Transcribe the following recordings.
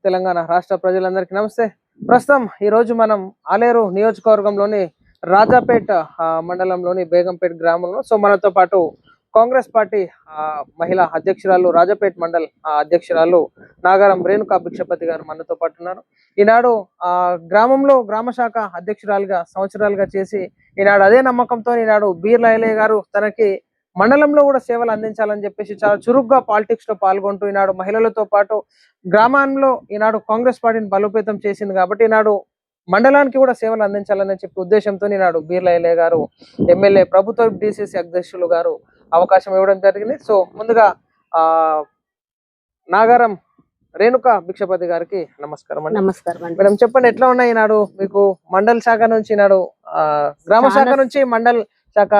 తెలంగాణ రాష్ట్ర ప్రజలందరికీ నమస్తే. ప్రస్తుతం ఈ రోజు మనం ఆలేరు నియోజకవర్గంలోని రాజాపేట మండలంలోని బేగంపేట గ్రామంలో మనతో పాటు కాంగ్రెస్ పార్టీ మహిళా అధ్యక్షురాలు రాజాపేట మండల్ అధ్యక్షురాలు నాగారం రేణుకా భిక్షపతి గారు మనతో పాటు ఉన్నారు. ఈనాడు గ్రామంలో గ్రామ శాఖ అధ్యక్షురాలుగా సంవత్సరాలుగా చేసి ఈనాడు అదే నమ్మకంతో ఈనాడు బీర్లా ఎల్లయ్య గారు తనకి మండలంలో కూడా సేవలు అందించాలని చెప్పేసి చాలా చురుగ్గా పాలిటిక్స్ లో పాల్గొంటూ ఈనాడు మహిళలతో పాటు గ్రామాల్లో ఈనాడు కాంగ్రెస్ పార్టీని బలోపేతం చేసింది కాబట్టి ఈనాడు మండలానికి కూడా సేవలు అందించాలని చెప్పి ఉద్దేశంతో ఈనాడు బీర్లా ఎల్లయ్య గారు ఎమ్మెల్యే ప్రభుత్వ డిసిసి అధ్యక్షులు గారు అవకాశం ఇవ్వడం జరిగింది. ముందుగా నాగారం రేణుకా భిక్షపతి గారికి నమస్కారం అండి. నమస్కారం మేడం, చెప్పండి ఎట్లా ఉన్నాయి ఈనాడు మీకు మండల్ శాఖ నుంచి ఈనాడు గ్రామ శాఖ నుంచి మండల్ శాఖ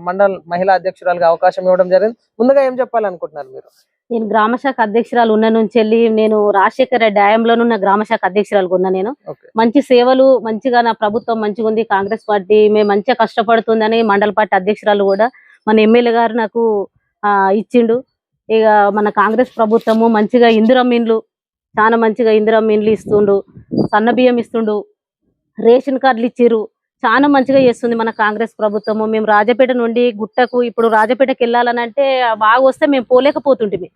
మండల్ మహిళా అధ్యక్షురాలుగా అవకాశం ఇవ్వడం జరిగింది. ముందుగా ఏం చెప్పాలనుకుంటున్నారు మీరు? నేను గ్రామ శాఖ అధ్యక్షురాలు ఉన్న నుంచి వెళ్ళి నేను రాజశేఖర రెడ్డి డ్యాంలోనున్న గ్రామ శాఖ అధ్యక్షురాలుగా ఉన్నా. నేను మంచి సేవలు మంచిగా నా ప్రభుత్వం మంచిగా ఉంది, కాంగ్రెస్ పార్టీ మేము మంచిగా కష్టపడుతుందని మండల పార్టీ అధ్యక్షురాలు కూడా మన ఎమ్మెల్యే గారు నాకు ఇచ్చిండు. ఇక మన కాంగ్రెస్ ప్రభుత్వము మంచిగా ఇందిరమ్మ ఇండ్లు చాలా మంచిగా ఇందిరమ్మ ఇండ్లు ఇస్తుండు, సన్న బియ్యం ఇస్తుండు, రేషన్ కార్డులు ఇచ్చిర్రు, చాలా మంచిగా చేస్తుంది మన కాంగ్రెస్ ప్రభుత్వము. మేము రాజపేట నుండి గుట్టకు ఇప్పుడు రాజపేటకి వెళ్ళాలని అంటే బాగా వస్తే మేము పోలేకపోతుంటే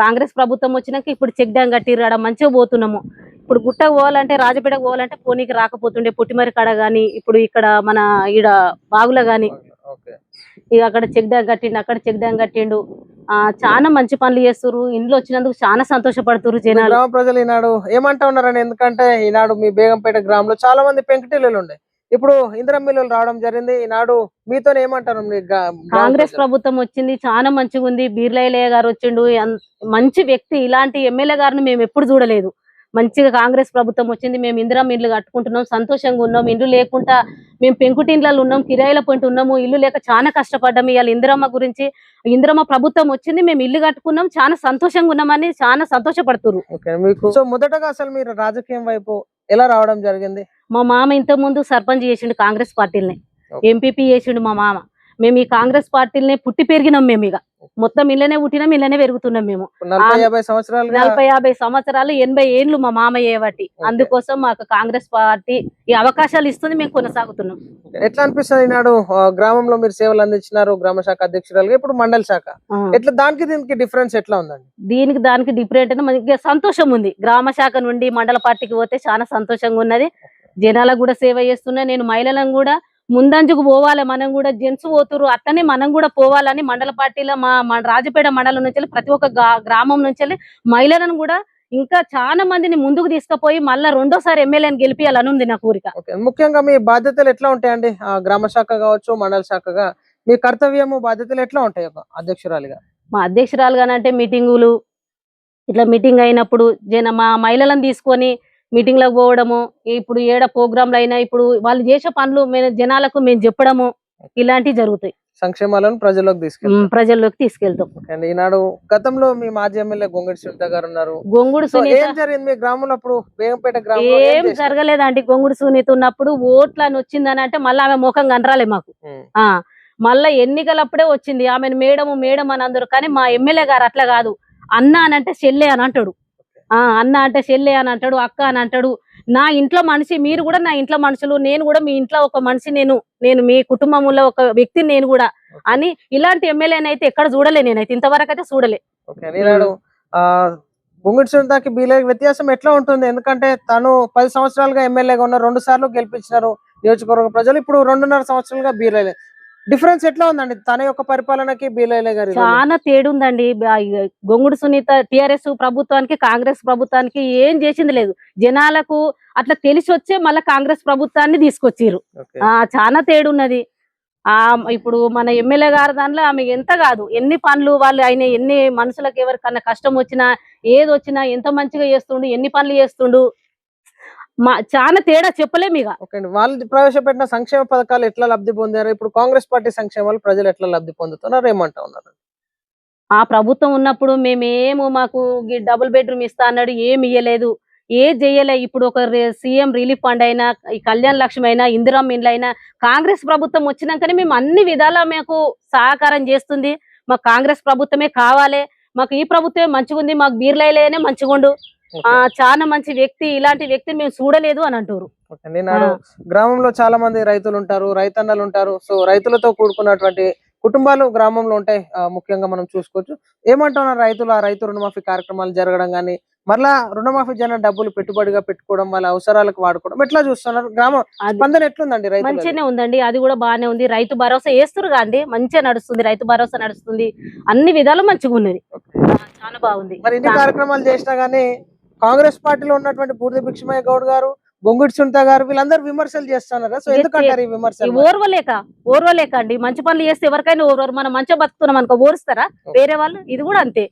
కాంగ్రెస్ ప్రభుత్వం వచ్చినాక ఇప్పుడు చెక్ డ్యాం కట్టిర్రు, ఆడ మంచిగా పోతున్నాము. ఇప్పుడు గుట్టకు పోవాలంటే రాజపేటకు పోవాలంటే పోనీకి రాకపోతుండే పుట్టిమరి కాడ గాని ఇప్పుడు ఇక్కడ మన ఈడ బాగుల గాని ఇక అక్కడ చెక్ డ్యాం కట్టిండు, అక్కడ చెక్ డ్యాం కట్టిండు. చాలా మంచి పనులు చేస్తున్నారు. ఇంట్లో వచ్చినందుకు చాలా సంతోషపడుతున్నారు జనాలు. గ్రామ ప్రజలు ఈనాడు ఏమంటా ఉన్నారని, ఎందుకంటే ఈనాడు మీ బేగంపేట గ్రామంలో చాలా మంది పెంకుటిల్లులు ఉండే, ఇప్పుడు ఇందిరమ్మ ఇల్లులు రావడం జరిగింది. ఈనాడు మీతో ఏమంటారు? కాంగ్రెస్ ప్రభుత్వం వచ్చింది, చాలా మంచిగా ఉంది. బీర్లా ఎల్లయ్య గారు వచ్చిండు, మంచి వ్యక్తి. ఇలాంటి ఎమ్మెల్యే గారిని మేము ఎప్పుడు చూడలేదు. మంచిగా కాంగ్రెస్ ప్రభుత్వం వచ్చింది. మేము ఇందిరమ్మ ఇండ్లు కట్టుకుంటున్నాం, సంతోషంగా ఉన్నాం. ఇండ్లు లేకుండా మేము పెంకుటిండ్లలో ఉన్నాం, కిరాయిల పొంటి ఉన్నాము, ఇల్లు లేక చాలా కష్టపడ్డాము. ఇవాళ ఇందిరమ్మ గురించి ఇందిరమ్మ ప్రభుత్వం వచ్చింది, మేము ఇల్లు కట్టుకున్నాం, చాలా సంతోషంగా ఉన్నామని చాలా సంతోషపడుతున్నారు. మొదటగా అసలు మీరు రాజకీయం వైపు ఎలా రావడం జరిగింది? మా మామ ఇంతకు ముందు సర్పంచ్ చేసిండు కాంగ్రెస్ పార్టీని, ఎంపీపీ చేసిండు మా మామ. మేము ఈ కాంగ్రెస్ పార్టీలనే పుట్టి పెరిగినాం. మేము ఇక మొత్తం ఇళ్ళనే పుట్టినాం, ఇళ్ళనే పెరుగుతున్నాం. మేము 40-50 సంవత్సరాలు 80 ఏళ్ళు మా మామయ్య బట్టి. అందుకోసం మాకు కాంగ్రెస్ పార్టీ ఈ అవకాశాలు ఇస్తుంది, మేము కొనసాగుతున్నాం. ఎట్లా అనిపిస్తుంది ఈనాడు గ్రామంలో మీరు సేవలు అందించినారు గ్రామ శాఖ అధ్యక్షురాలుగా, ఇప్పుడు మండల శాఖ, ఎట్లా దానికి దీనికి డిఫరెన్స్ ఎట్లా ఉందండి? దానికి డిఫరెంట్ అంటే మనకి సంతోషం ఉంది. గ్రామ శాఖ నుండి మండల పార్టీకి పోతే చాలా సంతోషంగా ఉన్నది. జనాలకు కూడా సేవ చేస్తున్నా. నేను మహిళలను కూడా ముందంజకు పోవాలి, మనం కూడా జెంట్స్ పోతురు అట్లనే మనం కూడా పోవాలని మండల పార్టీలో మా రాజపేట మండలం నుంచి ప్రతి ఒక్క గ్రామం నుంచి మహిళలను కూడా ఇంకా చాలా మందిని ముందుకు తీసుకుపోయి మళ్ళా రెండోసారి ఎమ్మెల్యేని గెలిపియాలని ఉంది నా కోరిక. ముఖ్యంగా మీ బాధ్యతలు ఎట్లా ఉంటాయండి? గ్రామ శాఖ కావచ్చు, మండల శాఖగా మీ కర్తవ్యము బాధ్యతలు ఎట్లా ఉంటాయి అధ్యక్షురాలుగా? మా అధ్యక్షురాలుగా అంటే మీటింగులు ఇట్లా మీటింగ్ అయినప్పుడు మా మహిళలను తీసుకొని మీటింగ్ లకు పోవడము, ఇప్పుడు ఏడ ప్రోగ్రాంలు అయినా ఇప్పుడు వాళ్ళు చేసే పనులు జనాలకు మేము చెప్పడము, ఇలాంటివి జరుగుతాయి. సంక్షేమాలను ప్రజల్లోకి తీసుకెళ్తాం. ఈనాడు గతంలో మీ మాజీ ఎమ్మెల్యే గొంగుడి సునీత గారు ఉన్నారు. గొంగుడు సునీత ఏం జరిగింది మీ గ్రామంలో? అప్పుడు బేగంపేట గ్రామం ఏం జరగలేదండి. గొంగుడు సునీత ఉన్నప్పుడు ఓట్లని వచ్చిందని అంటే మళ్ళీ ఆమె ముఖం కనరాలే మాకు. మళ్ళా ఎన్నికలప్పుడే వచ్చింది ఆమెను మేడం అని అందరు. కానీ మా ఎమ్మెల్యే గారు అట్లా కాదు, అన్న అని అంటే చెల్లె అని అంటాడు, అన్న అంటే చెల్లె అని అంటాడు, అక్క అని అంటాడు. నా ఇంట్లో మనిషి, మీరు కూడా నా ఇంట్లో మనుషులు, నేను కూడా మీ ఇంట్లో ఒక మనిషి, నేను మీ కుటుంబంలో ఒక వ్యక్తిని నేను కూడా అని. ఇలాంటి ఎమ్మెల్యేనైతే ఎక్కడ చూడలే, నేనైతే ఇంతవరకు అయితే చూడలే. గొంగుడి సునీతకి బీర్లాకి వ్యత్యాసం ఎట్లా ఉంటుంది? ఎందుకంటే తను 10 సంవత్సరాలుగా ఎమ్మెల్యేగా ఉన్నారు, 2 సార్లు గెలిపించినారు నియోజకవర్గ ప్రజలు, ఇప్పుడు 2.5 సంవత్సరాలుగా బీర్లా. డిఫరెన్స్ ఎట్లా ఉందండి తన యొక్క పరిపాలనకి బీర్లా గారి? చాలా తేడుందండి. గొంగుడు సునీత టిఆర్ఎస్ ప్రభుత్వానికి కాంగ్రెస్ ప్రభుత్వానికి ఏం చేసింది లేదు. జనాలకు అట్లా తెలిసి వచ్చే మళ్ళీ కాంగ్రెస్ ప్రభుత్వాన్ని తీసుకొచ్చిర్రు. చాలా తేడున్నది. ఇప్పుడు మన ఎమ్మెల్యే గారు దాంట్లో ఆమె ఎంత కాదు, ఎన్ని పనులు వాళ్ళు ఆయన, ఎన్ని మనుషులకు ఎవరికన్నా కష్టం వచ్చినా ఏది వచ్చినా ఎంత మంచిగా చేస్తుండు, ఎన్ని పనులు చేస్తుండు, చాలా తేడా చెప్పలేము. ఇక వాళ్ళు ప్రవేశపెట్టిన సంక్షేమ పథకాలు ఎట్లా లబ్ధి పొందారు? ఇప్పుడు కాంగ్రెస్ పార్టీ సంక్షేమాలు ప్రజలు ఎట్లా లబ్ధి పొందుతున్నారు ఏమంటా ఉన్నారు? ఆ ప్రభుత్వం ఉన్నప్పుడు మాకు డబుల్ బెడ్రూమ్ ఇస్తా అన్నాడు, ఏమి ఇయ్యలేదు, ఏది చెయ్యలే. ఇప్పుడు ఒక సీఎం రిలీఫ్ ఫండ్ అయినా, ఈ కళ్యాణ లక్ష్మి అయినా, ఇందిరమ్మ ఇండ్లు అయినా కాంగ్రెస్ ప్రభుత్వం వచ్చినాకనే మేము అన్ని విధాలా మాకు సహకారం చేస్తుంది. మాకు కాంగ్రెస్ ప్రభుత్వమే కావాలి, మాకు ఈ ప్రభుత్వమే మంచిగుంది, మాకు బీర్లా ఎల్లయ్యనే మంచిగుండు చాలా మంచి వ్యక్తి, ఇలాంటి వ్యక్తిని మేము చూడలేదు అని అంటారు. నేను గ్రామంలో చాలా మంది రైతులు ఉంటారు, రైతన్నలు ఉంటారు. సో రైతులతో కూడుకున్నటువంటి కుటుంబాలు గ్రామంలో ఉంటాయి. ముఖ్యంగా మనం చూసుకోవచ్చు. ఏమంటున్నారు రైతులు? ఆ రైతు రుణమాఫీ కార్యక్రమాలు జరగడం గానీ, మరలా రుణమాఫీ జన డబ్బులు పెట్టుబడిగా పెట్టుకోవడం, వాళ్ళ అవసరాలకు వాడుకోవడం ఎట్లా చూస్తున్నారు? గ్రామం స్పందన ఎట్లుందండి రైతు? మంచిగానే ఉందండి, అది కూడా బాగానే ఉంది. రైతు భరోసా వేస్తురు కాండి, మంచిగా నడుస్తుంది. రైతు భరోసా నడుస్తుంది, అన్ని విధాలు మంచిగా ఉన్నది, చాలా బాగుంది. మరి ఇన్ని కార్యక్రమాలు చేసినా గానీ కాంగ్రెస్ పార్టీలో ఉన్నటువంటి బూడిద భిక్షమయ్య గౌడ్ గారు, బొంగుడి సునీత గారు వీళ్ళందరూ విమర్శలు చేస్తున్నారు. సో ఎందుకంటారు ఈ విమర్శలు? ఓర్వలేక అండి. మంచి పనులు చేస్తే ఎవరికైనా ఓర్వరు. మనం మంచిగా బతుకుతున్నాం అనుకో ఓరుస్తారా వేరే వాళ్ళు? ఇది కూడా అంతే.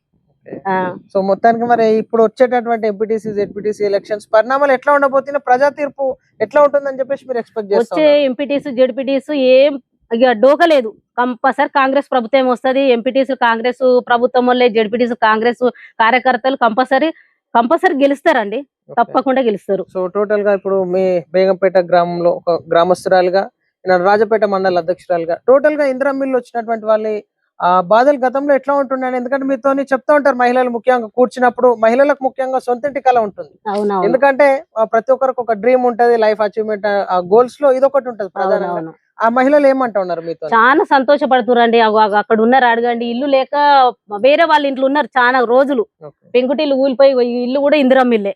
సో మొత్తానికి మరి ఇప్పుడు వచ్చేటటువంటి ఎంపీటీసీ జెడ్పీటీసీ ఎలక్షన్స్ పరిణామాలు ఎట్లా ఉండబోతున్నా, ప్రజా తీర్పు ఎట్లా ఉంటుందని చెప్పేసి మీరు ఎక్స్పెక్ట్ చేస్తారు? వచ్చే ఎంపీటీసీ జెడ్పీటీసీ ఏం ఇక డోకలేదు. కంపల్సరీ కాంగ్రెస్ ప్రభుత్వం వస్తుంది. ఎంపీటీసీ కాంగ్రెస్ ప్రభుత్వం వల్లే, జెడ్పీటీసీ కాంగ్రెస్ కార్యకర్తలు కంపల్సరీ గెలుస్తారండి, తప్పకుండా గెలుస్తారు. సో టోటల్ గా ఇప్పుడు మీ బేగంపేట గ్రామంలో ఒక గ్రామస్తురాలుగా, రాజపేట మండల అధ్యక్షురాలుగా, టోటల్ గా ఇందిరా మిల్లు వచ్చినటువంటి వాళ్ళ బాధలు గతంలో ఎట్లా ఉంటున్నాయి? ఎందుకంటే మీతో చెప్తా ఉంటారు మహిళలు, ముఖ్యంగా కూర్చున్నప్పుడు మహిళలకు ముఖ్యంగా సొంతింటి కళ ఉంటుంది. ఎందుకంటే ప్రతి ఒక్కరికి ఒక డ్రీమ్ ఉంటది, లైఫ్ అచీవ్మెంట్ గోల్స్ లో ఇదొకటి ఉంటది ప్రధానంగా. ఆ మహిళలు ఏమంటా ఉన్నారు మీతో? చాలా సంతోషపడుతురండి. అక్కడ ఉన్నారు, అడగండి. ఇల్లు లేక వేరే వాళ్ళ ఇంట్లో ఉన్నారు చాలా రోజులు. పెంకుటిల్లు ఊలిపోయి ఇల్లు కూడా ఇందిరా మిల్లే.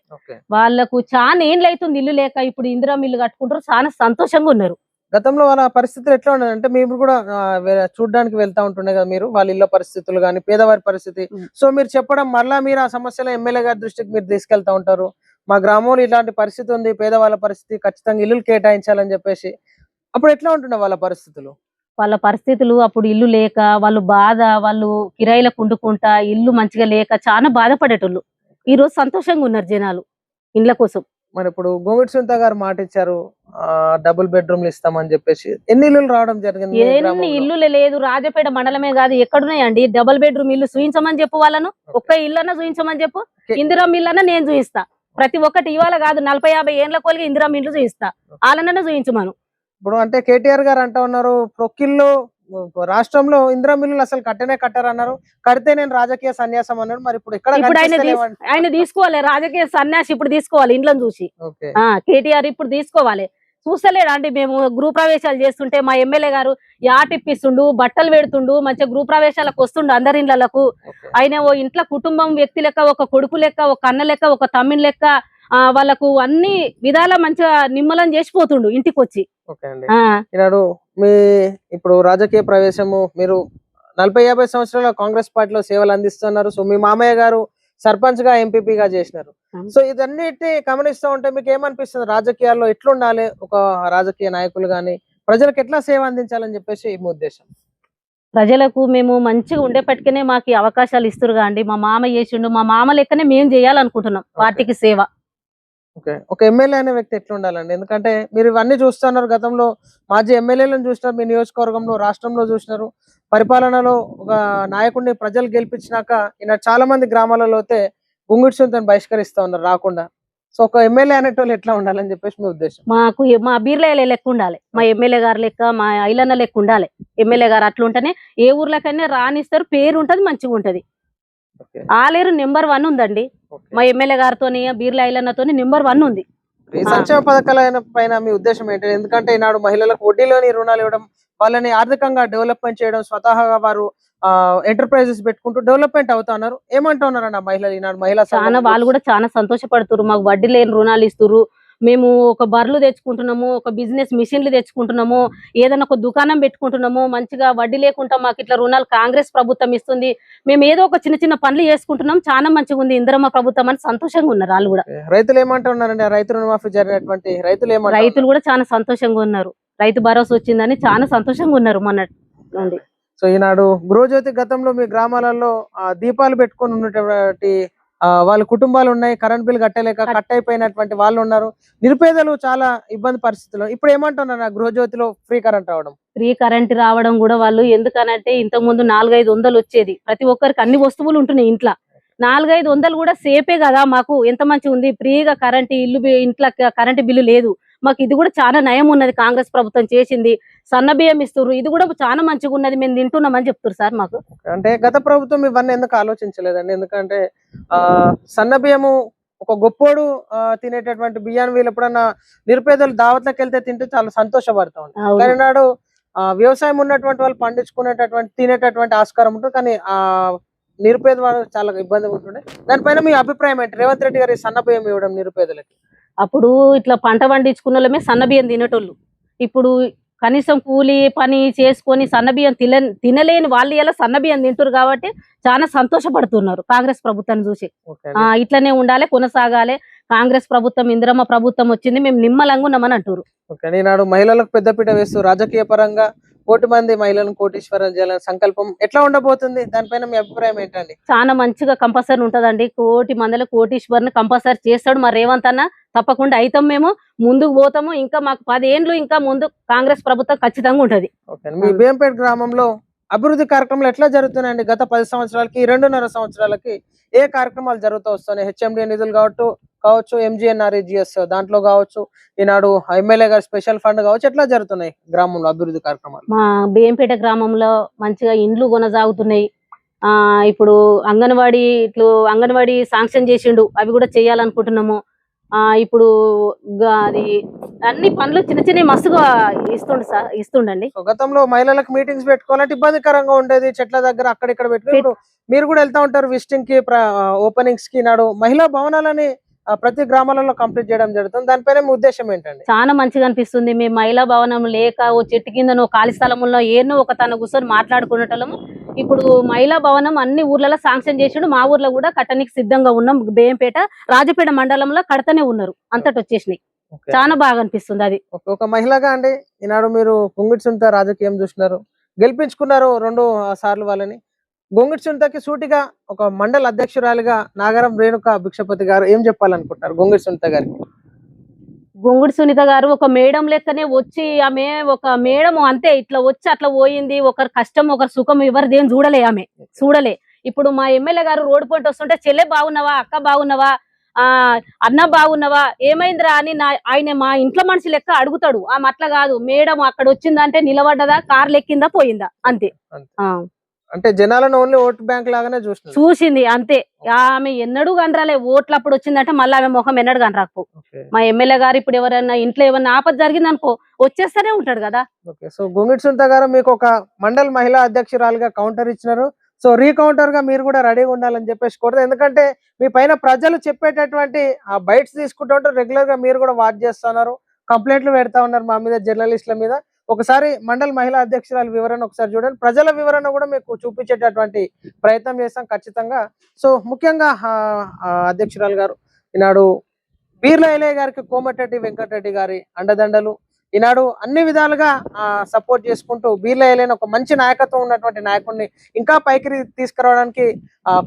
వాళ్ళకు చాలా ఏళ్ళు అవుతుంది ఇల్లు లేక, ఇప్పుడు ఇందిరా మిల్లు కట్టుకుంటారు, చాలా సంతోషంగా ఉన్నారు. గతంలో వాళ్ళ పరిస్థితులు ఎట్లా ఉన్నది అంటే, మీరు కూడా చూడడానికి వెళ్తా ఉంటుండే కదా మీరు, వాళ్ళ ఇళ్ళ పరిస్థితులు కానీ, పేదవారి పరిస్థితి. సో మీరు చెప్పడం, మరలా మీరు ఆ సమస్యలు ఎమ్మెల్యే గారి దృష్టికి మీరు తీసుకెళ్తా ఉంటారు. మా గ్రామంలో ఇలాంటి పరిస్థితి ఉంది, పేదవాళ్ళ పరిస్థితి, ఖచ్చితంగా ఇల్లు కేటాయించాలని చెప్పేసి. అప్పుడు ఎట్లా ఉంటుండే వాళ్ళ పరిస్థితులు? అప్పుడు ఇల్లు లేక వాళ్ళు బాధ, వాళ్ళు కిరాయిలకు వండుకుంటా, ఇల్లు మంచిగా లేక చాలా బాధపడేటోళ్ళు. ఈ రోజు సంతోషంగా ఉన్నారు జనాలు ఇండ్ల కోసం. మరి ఇప్పుడు గోవిడ్ సునీత గారు మాట ఇచ్చారు, డబుల్ బెడ్రూమ్లు ఇస్తామని చెప్పేసి. ఎన్ని ఇల్లు రావడం జరిగింది? ఎన్ని ఇల్లు లేదు, రాజపేట మండలమే కాదు, ఎక్కడున్నాయండి డబుల్ బెడ్రూమ్ ఇల్లు? చూపించమని చెప్పు వాళ్ళను, ఒక్క ఇల్లు అన్నా చూపించమని చెప్పు. ఇందిరా ఇల్లు అన్నా నేను చూపిస్తా. ప్రతి ఒక్కటి ఇవాళ కాదు, 40-50 ఏళ్ళ కోలిగా ఇందిరా ఇల్లు చూపిస్తా, వాళ్ళనన్నా చూపించమను. ఇప్పుడు అంటే కేటీఆర్ గారు అంటా ఉన్నారు, ప్రొక్కిల్లో రాష్ట్రంలో ఇందిరా మిల్లులు అసలు కట్టరు అన్నారు, కడితే నేను రాజకీయ సన్యాసం అన్నాడు. మరి ఇప్పుడు ఆయన తీసుకోవాలి రాజకీయ సన్యాసి, ఇప్పుడు తీసుకోవాలి ఇంట్లో చూసి. కేటీఆర్ ఇప్పుడు తీసుకోవాలి. చూస్తలేడా అండి, మేము గృహ ప్రవేశాలు చేస్తుంటే మా ఎమ్మెల్యే గారు యాటిప్పిస్తుండు, బట్టలు పెడుతుండు, మంచిగా గృహ ప్రవేశాలకు వస్తుండు అందరి ఇండ్లకు. ఆయన ఓ ఇంట్లో కుటుంబం వ్యక్తి లెక్క, ఒక కొడుకు లెక్క, ఒక అన్న లెక్క, ఒక తమ్మిడి లెక్క, వాళ్ళకు అన్ని విధాల మంచిగా నిమ్మలం చేసిపోతుండు ఇంటికి వచ్చి. ఈనాడు మీ ఇప్పుడు రాజకీయ ప్రవేశము, మీరు 40-50 సంవత్సరాల కాంగ్రెస్ పార్టీలో సేవలు అందిస్తున్నారు. సో మీ మామయ్య గారు సర్పంచ్ గా, ఎంపీపీగా చేసినారు. సో ఇదన్నిటి గమనిస్తూ ఉంటే మీకు ఏమనిపిస్తుంది? రాజకీయాల్లో ఎట్లుండాలి ఒక రాజకీయ నాయకులు గాని, ప్రజలకు ఎట్లా సేవ అందించాలని చెప్పేసి మీ ఉద్దేశం? ప్రజలకు మేము మంచిగా ఉండేపటికనే మాకు అవకాశాలు ఇస్తురుగా అండి. మా మామ చేసిండు, మా మామ లెక్కనే మేము చేయాలనుకుంటున్నాం పార్టీకి సేవ. ఒక ఎమ్మెల్యే అనే వ్యక్తి ఎట్లా ఉండాలండి? ఎందుకంటే మీరు ఇవన్నీ చూస్తున్నారు, గతంలో మాజీ ఎమ్మెల్యేలను చూసినారు, మీ నియోజకవర్గంలో, రాష్ట్రంలో చూసినారు. పరిపాలనలో ఒక నాయకుడిని ప్రజలు గెలిపించినాక ఈయన చాలా మంది గ్రామాలలో అయితే బొంగుడి సునీతను బహిష్కరిస్తా ఉన్నారు రాకుండా. సో ఒక ఎమ్మెల్యే అనేటోళ్ళు ఎట్లా ఉండాలని చెప్పేసి మీ ఉద్దేశం? మా బీర్లయ్య లెక్క ఉండాలి, మా ఎమ్మెల్యే గారు లెక్క, మా ఐలన్న లెక్క ఉండాలి. ఎమ్మెల్యే గారు అట్లుంటేనే ఏ ఊర్లకైనా రానిస్తారు, పేరు ఉంటది, మంచిగా ఉంటది. ఆలేరు నెంబర్ 1 ఉందండి, మా ఎమ్మెల్యే గారితో, బీర్ల ఐలన్నతో నెంబర్ 1 ఉంది. సంక్షేమ పథకాల పైన మీ ఉద్దేశం ఏంటి? ఎందుకంటే ఈనాడు మహిళలకు వడ్డీలోని రుణాలు ఇవ్వడం, వాళ్ళని ఆర్థికంగా డెవలప్మెంట్ చేయడం, స్వతహాగా వారు ఎంటర్ప్రైజెస్ పెట్టుకుంటూ డెవలప్మెంట్ అవుతా ఉన్నారు. ఏమంటా ఉన్నారండి మహిళలు ఈనాడు? వాళ్ళు కూడా చాలా సంతోషపడుతున్నారు. మాకు వడ్డీ లేని రుణాలు ఇస్తున్నారు. మేము ఒక బర్రెలు తెచ్చుకుంటున్నాము, ఒక బిజినెస్ మిషన్లు తెచ్చుకుంటున్నాము, ఏదైనా ఒక దుకాణం పెట్టుకుంటున్నాము, మంచిగా వడ్డీ లేకుండా మాకు ఇట్లా రుణాలు కాంగ్రెస్ ప్రభుత్వం ఇస్తుంది. మేము ఏదో ఒక చిన్న చిన్న పనులు చేసుకుంటున్నాం, చాలా మంచిగా ఉంది ఇందిరమ్మ ప్రభుత్వం అని సంతోషంగా ఉన్నారు వాళ్ళు కూడా. రైతులు ఏమంటున్నారండి? రైతు రుణమాఫీ జరిగినటువంటి రైతులు కూడా చాలా సంతోషంగా ఉన్నారు. రైతు భరోసా వచ్చిందని చాలా సంతోషంగా ఉన్నారు మొన్న నుండి. సో ఈనాడు గృహజ్యోతి గతంలో మీ గ్రామాలలో దీపాలు పెట్టుకొని ఉన్నటువంటి వాళ్ళ కుటుంబాలు ఉన్నాయి, కరెంట్ బిల్ కట్టలేక కట్ అయిపోయినటువంటి వాళ్ళు ఉన్నారు, నిరుపేదలు చాలా ఇబ్బంది పరిస్థితుల్లో. ఇప్పుడు ఏమంటున్నారు? గృహజ్యోతిలో ఫ్రీ కరెంట్ రావడం కూడా వాళ్ళు ఎందుకనంటే, ఇంతకు ముందు 400-500 వచ్చేది, ప్రతి ఒక్కరికి అన్ని వస్తువులు ఉంటున్నాయి ఇంట్లో. 400-500 కూడా సేపే కదా, మాకు ఎంత మంచిగా ఉంది ఫ్రీగా కరెంట్, ఇంట్లో కరెంట్ బిల్లు లేదు మాకు. ఇది కూడా చాలా నయం ఉన్నది, కాంగ్రెస్ ప్రభుత్వం చేసింది. సన్న బియ్యం ఇస్తారు, ఇది కూడా చాలా మంచిగా ఉన్నది, మేము తింటున్నామని చెప్తారు సార్ మాకు. అంటే గత ప్రభుత్వం ఇవన్నీ ఎందుకు ఆలోచించలేదండి? ఎందుకంటే సన్న బియ్యము ఒక గొప్పోడు తినేటటువంటి బియ్యాన్ని వీళ్ళు ఎప్పుడన్నా నిరుపేదలు దావత్లకు వెళ్తే తింటే చాలా సంతోషపడతా ఉంటారు. అవును. కానీ నాడు వ్యవసాయం ఉన్నటువంటి వాళ్ళు పండించుకునేటటువంటి తినేటటువంటి ఆస్కారం ఉంటుంది. కానీ నిరుపేద వాళ్ళు చాలా ఇబ్బంది ఉంటుండే. దానిపైన మీ అభిప్రాయం ఏంటి? రేవంత్ రెడ్డి గారి సన్న బియ్యం ఇవ్వడం నిరుపేదలకి. అప్పుడు ఇట్లా పంట పండించుకున్న వాళ్ళమే సన్న బియ్యం తినేటోళ్ళు. ఇప్పుడు కనీసం కూలి పని చేసుకొని సన్న బియ్యం తినలేని వాళ్ళు ఇలా సన్న బియ్యం తింటారు కాబట్టి చాలా సంతోషపడుతున్నారు కాంగ్రెస్ ప్రభుత్వాన్ని చూసి. ఓకే ఇట్లనే ఉండాలి, కొనసాగాలి, కాంగ్రెస్ ప్రభుత్వం ఇందిరమ్మ ప్రభుత్వం వచ్చింది, మేము నిమ్మలంగా ఉన్నామని అంటారు. ఓకే ఈనాడు మహిళలకు పెద్దపీట వేస్తూ రాజకీయ పరంగా 1,00,00,000 మంది మహిళలను కోటీశ్వరాలు చేయాలని సంకల్పం ఎట్లా ఉండబోతుంది? దానిపైన మీ అభిప్రాయం ఏంటండి? చాలా మంచిగా కంపల్సరీ ఉంటదండి. 1,00,00,000 మందిలో కోటీశ్వరుని కంపల్సరీ చేస్తాడు మా రేవంత్ అన్న. తప్పకుండా అయితాం, మేము ముందుకు పోతాము. ఇంకా మాకు 10 ఏండ్లు ఇంకా ముందు కాంగ్రెస్ ప్రభుత్వం ఖచ్చితంగా ఉంటది. ఓకే మీ బేంపేట గ్రామంలో అభివృద్ధి కార్యక్రమాలు ఎట్లా జరుగుతున్నాయండి? గత 10 సంవత్సరాలకి 2.5 సంవత్సరాలకి ఏ కార్యక్రమాలు జరుగుతూ వస్తున్నాయి? హెచ్ఎండి నిధులు కావచ్చు, ఎంజిఎన్ఆర్ఈజిఎస్ దాంట్లో కావచ్చు, ఈనాడు ఎమ్మెల్యే గారి స్పెషల్ ఫండ్ కావచ్చు, ఎట్లా జరుగుతున్నాయి గ్రామంలో అభివృద్ధి కార్యక్రమాలు? మా బేంపేట గ్రామంలో మంచిగా ఇండ్లు కొనసాగుతున్నాయి. ఇప్పుడు అంగన్వాడీ శాంక్షన్ చేసిండు, అవి కూడా చేయాలనుకుంటున్నాము. ఇప్పుడు అది అన్ని పనులు చిన్న చిన్న మస్తుగా ఇస్తుండండి. గతంలో మహిళలకు మీటింగ్స్ పెట్టుకోవాలంటే ఇబ్బందికరంగా ఉండేది, చెట్ల దగ్గర అక్కడిక్కడ పెట్టుకుని. మీరు కూడా వెళ్తా ఉంటారు విజిటింగ్ కి, ఓపెనింగ్స్ కి. నాడు మహిళా భవనాలని ప్రతి గ్రామాలలో కంప్లీట్ చేయడం జరుగుతుంది. దానిపైన మీ ఉద్దేశం ఏంటండి? చాలా మంచిగా అనిపిస్తుంది. మేము మహిళా భవనం లేక ఓ చెట్టు కింద ఖాళీ స్థలంలో ఏనో ఒక తన కూర్చొని మాట్లాడుకునేటోళ్ళము. ఇప్పుడు మహిళా భవనం అన్ని ఊర్లలో శాంక్షన్ చేసిండు. మా ఊర్లో కూడా కట్టనికి సిద్ధంగా ఉన్నాం. బేంపేట రాజపేట మండలంలో కడతనే ఉన్నారు, అంతటి వచ్చేసినాయి. చాలా బాగా అనిపిస్తుంది అది. ఒక మహిళగా అండి, ఈనాడు మీరు గొంగిడి సునీత రాజకీయం చూసినారు, గెలిపించుకున్నారు 2 సార్లు వాళ్ళని. గొంగిడి సునీతకి సూటిగా ఒక మండల అధ్యక్షురాలిగా నాగరం రేణుక భిక్షపతి గారు ఏం చెప్పాలనుకుంటున్నారు గొంగిడి సునీత గారికి? గొంగుడి సునీత గారు ఒక మేడం లెక్కనే వచ్చి, ఆమె ఒక మేడం అంతే, ఇట్లా వచ్చి అట్లా పోయింది. ఒకరి కష్టం ఒకరి సుఖం ఎవరిదేం చూడలే. ఇప్పుడు మా ఎమ్మెల్యే గారు రోడ్డు పొంటి వస్తుంటే చెల్లె బాగున్నావా, అక్క బాగున్నావా, అన్న బాగున్నావా, ఏమైందిరా అని ఆయన మా ఇంట్లో మనిషి లెక్క అడుగుతాడు. ఆమె అట్లా కాదు, మేడం అక్కడ వచ్చిందంటే నిలబడ్డదా, కార్లు ఎక్కిందా, పోయిందా, అంతే. అంటే జనాలను ఓన్లీ ఓట్ బ్యాంక్ లాగానే చూసింది అంతే. ఆమె ఎన్నడూ కనరాలే. ఓట్లు అప్పుడు వచ్చిందంటే మళ్ళీ ఆమె ముఖం ఎన్నడూ కనరాకు. మా ఎమ్మెల్యే గారు ఇప్పుడు ఎవరైనా ఇంట్లో ఏమన్నా ఆపద జరిగింది అనుకో వచ్చేస్తూనే ఉంటాడు కదా. సో గొంగిడి సునీత గారు మీకు ఒక మండల్ మహిళా అధ్యక్షురాలుగా కౌంటర్ ఇచ్చినారు. సో రీకౌంటర్ గా మీరు కూడా రెడీగా ఉండాలని చెప్పేసి కోరుతారు. ఎందుకంటే మీ పైన ప్రజలు చెప్పేటటువంటి ఆ బైట్స్ తీసుకుంటూ రెగ్యులర్ గా మీరు కూడా వాచ్ చేస్తున్నారు, కంప్లైంట్లు పెడతా ఉన్నారు మా మీద, జర్నలిస్టుల మీద. ఒకసారి మండల్ మహిళా అధ్యక్షురాలు వివరణ ఒకసారి చూడండి, ప్రజల వివరణ కూడా మీకు చూపించేటటువంటి ప్రయత్నం చేస్తాం ఖచ్చితంగా. సో ముఖ్యంగా అధ్యక్షురాలు గారు, ఈనాడు బీర్ల ఎలయ్య గారికి కోమటిరెడ్డి వెంకటరెడ్డి గారి అండదండలు, ఈనాడు అన్ని విధాలుగా సపోర్ట్ చేసుకుంటూ బీర్ల ఎలయ్యని ఒక మంచి నాయకత్వం ఉన్నటువంటి నాయకుడిని ఇంకా పైకి తీసుకురావడానికి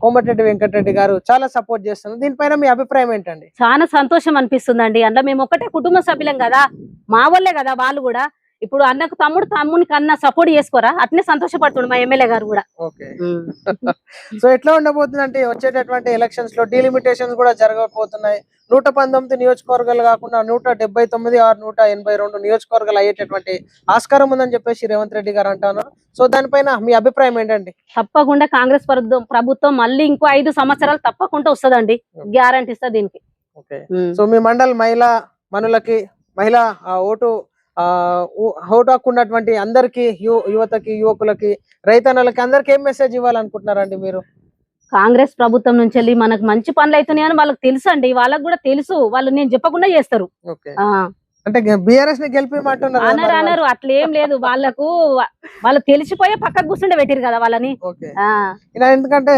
కోమటిరెడ్డి వెంకటరెడ్డి గారు చాలా సపోర్ట్ చేస్తున్నారు. దీనిపైన మీ అభిప్రాయం ఏంటండి? చాలా సంతోషం అనిపిస్తుందండి. అందులో మేము ఒకటే కుటుంబ సభ్యులం కదా, మా వాళ్ళే కదా వాళ్ళు కూడా. ఇప్పుడు అన్నకు తమ్ముని కన్నా సపోర్ట్ చేసుకోరా, అట్నే సంతోషపడుతుండు మా ఎమ్మెల్యే గారు కూడా. ఓకే సో ఎట్లా ఉండబోతుంది అంటే వచ్చేటటువంటి ఎలక్షన్స్ లో డీలిమిటేషన్స్ కూడా జరగబోతున్నాయి. 119 నియోజకవర్గాలు కాకుండా 179 ఆర్ 182 నియోజకవర్గాలు అయ్యేటటువంటి ఆస్కారం ఉందని చెప్పేసి రేవంత్ రెడ్డి గారు అంటున్నారు. సో దానిపైన మీ అభిప్రాయం ఏంటండి? తప్పకుండా కాంగ్రెస్ ప్రభుత్వం మళ్ళీ ఇంకో 5 సంవత్సరాలు తప్పకుండా వస్తుందండి, గ్యారంటీ ఇస్తా దీనికి. ఓకే సో మీ మండల్ మనులకి మహిళా ఓటు హక్కు ఉన్నటువంటి అందరికి, యువతకి, యువకులకి, రైతన్నలకి అందరికి ఏం మెసేజ్ ఇవ్వాలనుకుంటున్నారండి మీరు? కాంగ్రెస్ ప్రభుత్వం నుంచి వెళ్ళి మనకు మంచి పనులు అవుతున్నాయని వాళ్ళకి తెలుసు అండి, వాళ్ళకి కూడా తెలుసు, వాళ్ళు నేను చెప్పకుండా చేస్తారు. అంటే బీఆర్ఎస్ ని గెలిపిమంటున్నారు అన్నారు, అట్లేం లేదు. వాళ్ళు తెలిసిపోయే పక్కకు కూర్చుంటే పెట్టారు కదా వాళ్ళని. ఇలా ఎందుకంటే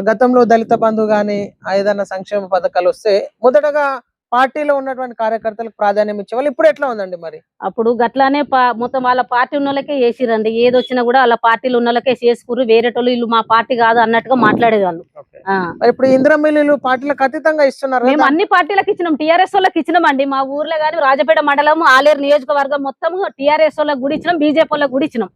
గతంలో దళిత బంధు గాని ఏదైనా సంక్షేమ పథకాలు వస్తే మొదటగా పార్టీలో ఉన్నటువంటి కార్యకర్తలకు ప్రాధాన్యం ఇచ్చేవాళ్ళు. ఇప్పుడు ఎట్లా ఉందండి మరి? అప్పుడు గట్లానే మొత్తం వాళ్ళ పార్టీ ఉన్న వాళ్ళకే చేసిరండి. ఏది వచ్చినా కూడా వాళ్ళ పార్టీలు ఉన్న వాళ్ళకే చేసుకురు, వేరేటోళ్ళు ఇల్లు మా పార్టీ కాదు అన్నట్టుగా మాట్లాడేది వాళ్ళు. ఇప్పుడు ఇందిరమిల్లు పార్టీలకు అతీతంగా ఇస్తున్నారు. మేము అన్ని పార్టీలకు ఇచ్చినాం, టీఆర్ఎస్ వాళ్ళకి ఇచ్చినామండి. మా ఊర్లో గానీ రాజపేట మండలం, ఆలేరు నియోజకవర్గం మొత్తం టీఆర్ఎస్ వాళ్ళకి కూడా ఇచ్చినాం, బీజేపీ వాళ్ళకి కూడా ఇచ్చినాం.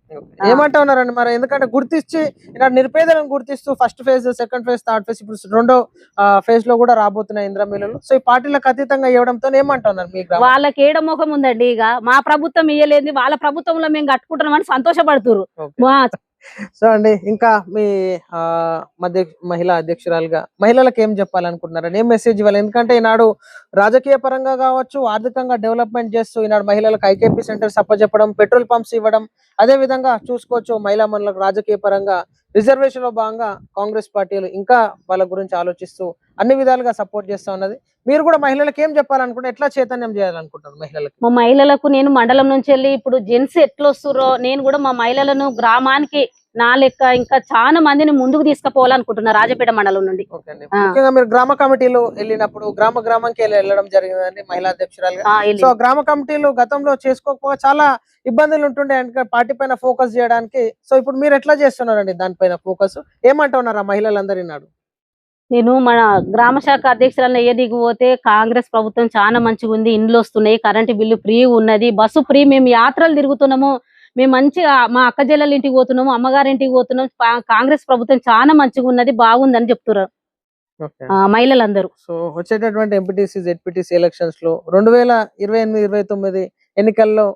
ఏమంటా ఉన్నారండి మరి? ఎందుకంటే గుర్తించి ఇలా నిరుపేదలను గుర్తిస్తూ first phase, second phase, third phase, ఇప్పుడు 2వ ఫేజ్ లో కూడా రాబోతున్నాయి ఇందిరమిల్లు. సో ఈ పార్టీలకు అతీతంగా ఇవ్వడంతో ఏమంటున్నారు? వాళ్ళకి ఏడ ముఖం ఉందండి. ఇక మా ప్రభుత్వం ఇయ్యలేదు, వాళ్ళ ప్రభుత్వంలో మేము కట్టుకుంటున్నామని సంతోషపడుతున్నారు. సో అండి ఇంకా మీ ఆ మహిళా అధ్యక్షురాలుగా మహిళలకు ఏం చెప్పాలనుకుంటున్నారని ఏం మెసేజ్ ఇవ్వాలి? ఎందుకంటే ఈనాడు రాజకీయ పరంగా కావచ్చు, ఆర్థికంగా డెవలప్మెంట్ చేస్తూ ఈనాడు మహిళలకు ఐకేపీ సెంటర్స్ అప్పచెప్పడం, పెట్రోల్ పంప్స్ ఇవ్వడం, అదే విధంగా చూసుకోవచ్చు మహిళా మనులకు రాజకీయ పరంగా రిజర్వేషన్ లో భాగంగా కాంగ్రెస్ పార్టీలు ఇంకా వాళ్ళ గురించి ఆలోచిస్తూ అన్ని విధాలుగా సపోర్ట్ చేస్తా ఉన్నది. మీరు కూడా మహిళలకు ఏం చెప్పాలనుకుంటే ఎట్లా చైతన్యం చేయాలనుకుంటారు మహిళలకు? మా మహిళలకు నేను మండలం నుంచి వెళ్ళి ఇప్పుడు జెంట్స్ ఎట్లా వస్తుర్రో నేను కూడా మా మహిళలను గ్రామానికి నా లెక్క ఇంకా చాలా మందిని ముందుకు తీసుకుపోవాలనుకుంటున్నా రాజపేట మండలం నుండి. ఓకే అండి. ముఖ్యంగా మీరు గ్రామ కమిటీలు వెళ్ళినప్పుడు గ్రామానికి వెళ్ళడం జరిగిందండి మహిళా అధ్యక్షురాలుగా. సో గ్రామ కమిటీలు గతంలో చేసుకోకపోగా చాలా ఇబ్బందులు ఉంటుండే పార్టీ పైన ఫోకస్ చేయడానికి. సో ఇప్పుడు మీరు ఎట్లా చేస్తున్నారండి దానిపైన ఫోకస్? ఏమంటున్నారు ఆ మహిళలందరి నాడు? నేను మన గ్రామ శాఖ అధ్యక్షురాలను ఏదికి పోతే కాంగ్రెస్ ప్రభుత్వం చాలా మంచిగా ఉంది, ఇండ్లు వస్తున్నాయి, కరెంటు బిల్లు ఫ్రీ ఉన్నది, బస్సు ఫ్రీ, మేము యాత్రలు తిరుగుతున్నాము, మేము మంచిగా మా అక్క చెల్లెల ఇంటికి పోతున్నాము, అమ్మగారింటికి పోతున్నాం, కాంగ్రెస్ ప్రభుత్వం చాలా మంచిగా ఉన్నది, బాగుందని చెప్తున్నారు మహిళలందరూ. సో వచ్చేటటువంటి ఎంపీటీసీ జెడ్పీటీసీ ఎలక్షన్స్ లో 2028-29 ఎన్నికల్లో